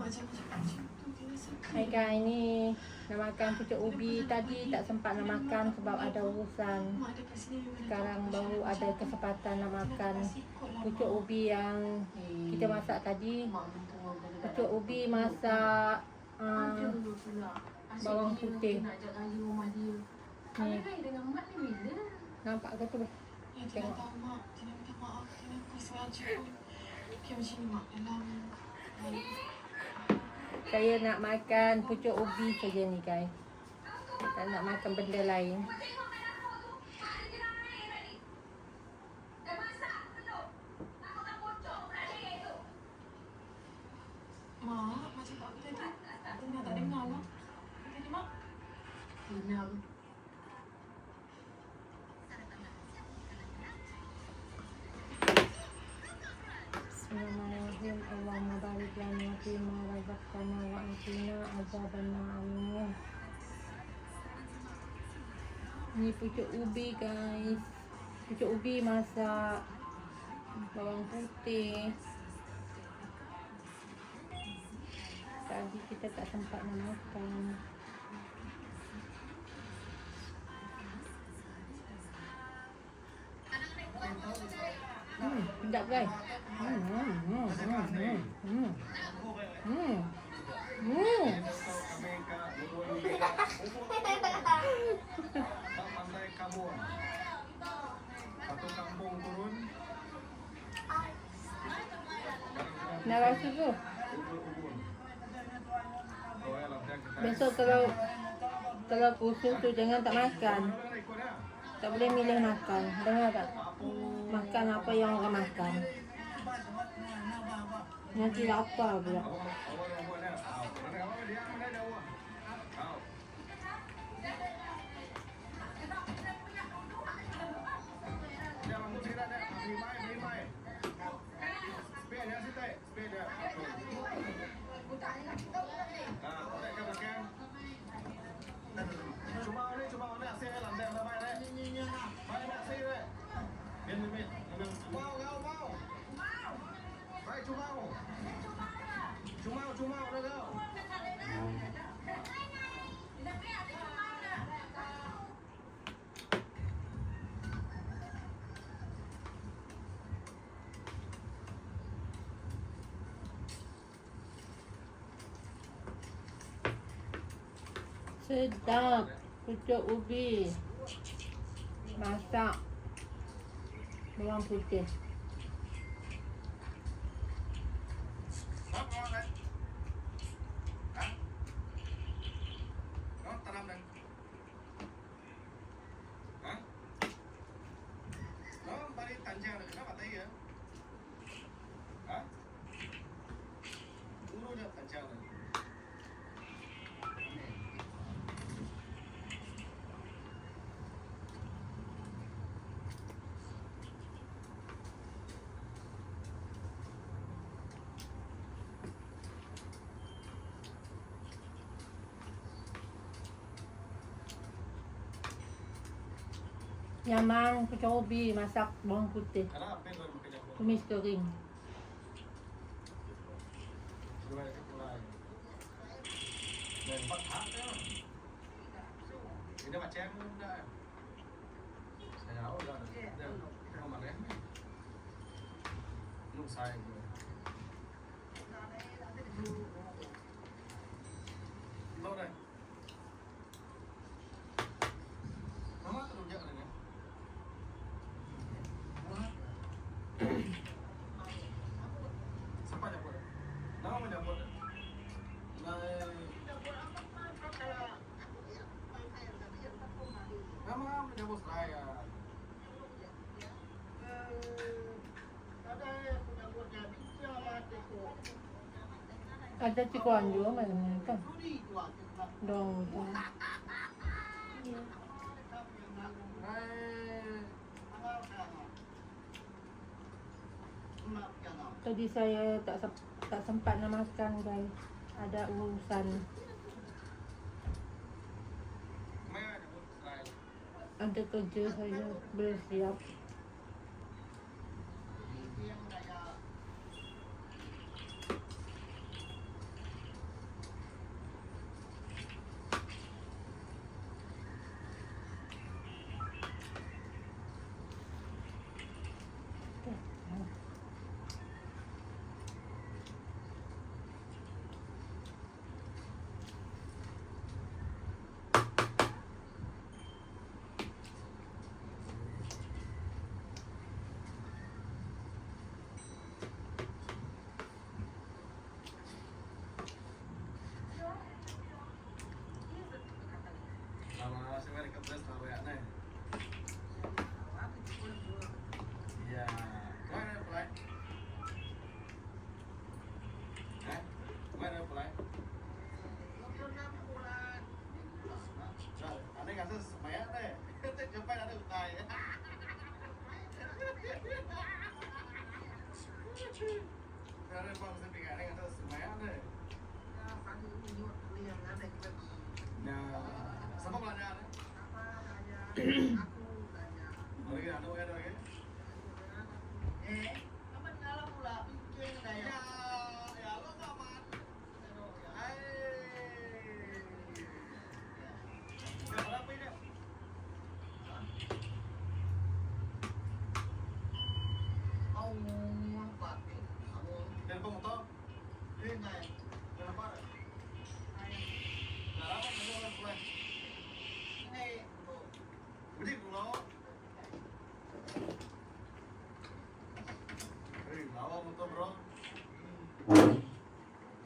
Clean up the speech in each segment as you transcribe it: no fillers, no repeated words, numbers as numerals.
Hai guys, ni nak makan pucuk ubi. Tadi tak sempat nak makan sebab ada urusan. Sekarang baru ada kesempatan nak makan pucuk ubi yang kita masak tadi. Pucuk ubi masak bawang putih. Ni. Nampak ke tu? Tengok. Saya nak makan pucuk ubi saja ni guys. Tak nak makan benda lain. Mak, macam tak tadi. Dengar tak dengar lah. Tadi mak. Dengar. Bismillahirrahmanirrahim. Allahumma barik lana fima razaqtana wa atina azabannar. Ni pucuk ubi guys. Pucuk ubi masak bawang putih. Tadi kita tak sempat nak makan. Sedap guys. Pantai Kabun. Satu kampung turun. Nak rasa tu. Besok kalau pusing tu jangan tak makan. Tak boleh milih makan. Dengar tak? Makan apa yang orang makan. Nanti lapar pula. Sedap pucuk ubi masak bawang putih. Nyamang pucuk ubi masak bawang putih. Tumis kering. Ini macam mana? Saya tahu dah. Kita mau makan. Lu saya. Lo dah. Mama tu rujak ni. Siapa jemput? Nama menjemput. Nama menjemput saya. Ada cikuan juga mana kan? Dong. Tadi saya tak sempat nak makan guys. Ada urusan. Ada kerja saya bersiap. Lagi ada lagi. Kapan ngalah pula? Cuy daya. Ya lo kapan? Berapa ini? Ông bạc ông Dan pemotor? lên này. Berapa? Berapa menjual bulan? Ngay Beli dulu. Bawa motor bro.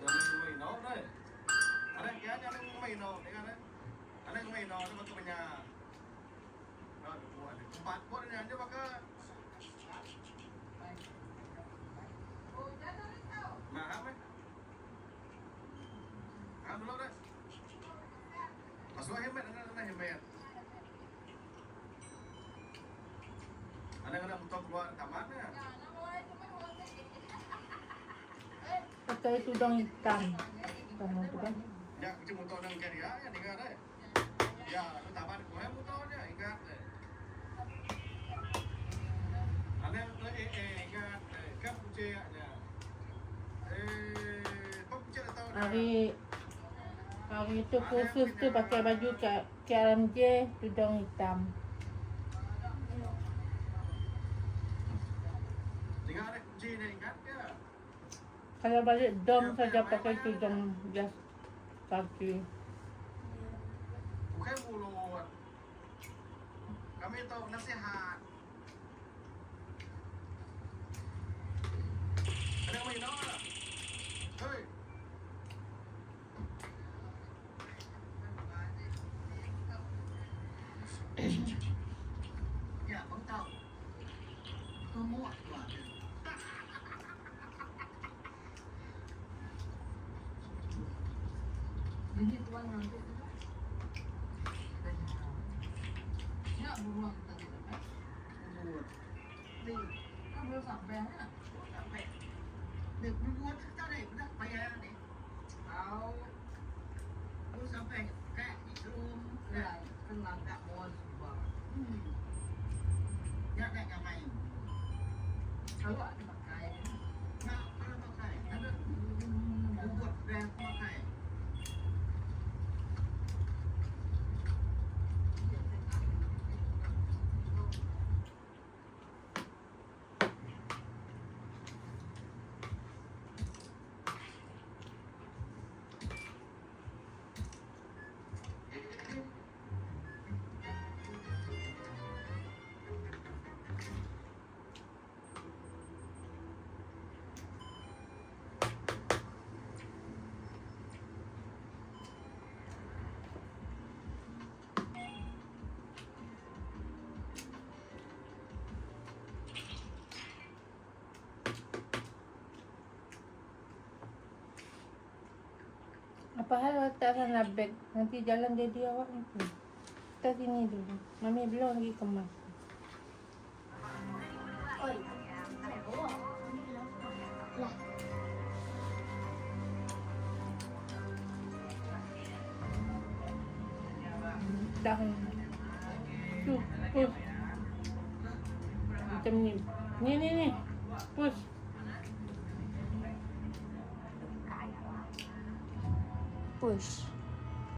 Jangan main no deh. Ada kaya jangan main no, dengar deh. Ada main no, itu betul banyak. Nah, buat empat buat ini aja maka. Nah, apa? Ah, dulu deh. Masuk hemat, ada hemat. Ada motor keluar tamatnya. Pakai tudung hitam. Kamu tu kan? Ya, macam motor dan karya ya dengar deh. Ya, itu tamat kue motornya ingat deh. Ada ingat kan pucanya. Pucanya tahu. Hari tu kursus tu pakai baju KRMJ tudung hitam. Dengar ada kunci ni ingat ke? Kalau balik dom saja pakai tudung jas kaki. Bukan mulut. Kami tahu nasihat. Ada yang main apa? Hei. ya vẫn tao. Tôi mua quả. Ini tuan nanti. Ya buruan tadi kan. Buruan. Đi. Nó vừa sampai ha. Sampai. Được buruan kita deh, udah bayar deh. Tahu. Lu sampai kayak itu. Ya, kenal tak mau semua. Ya kayak ngapain? Kalau ada pakai. Nggak, kalau pakai. Ada buat brand pakai. Apa hal letak sana beg? Nanti jalan jadi awak nanti. Kita sini dulu. Mami belum lagi kemas. Dah. Tu, push. Macam ni. Ni. Push. Push.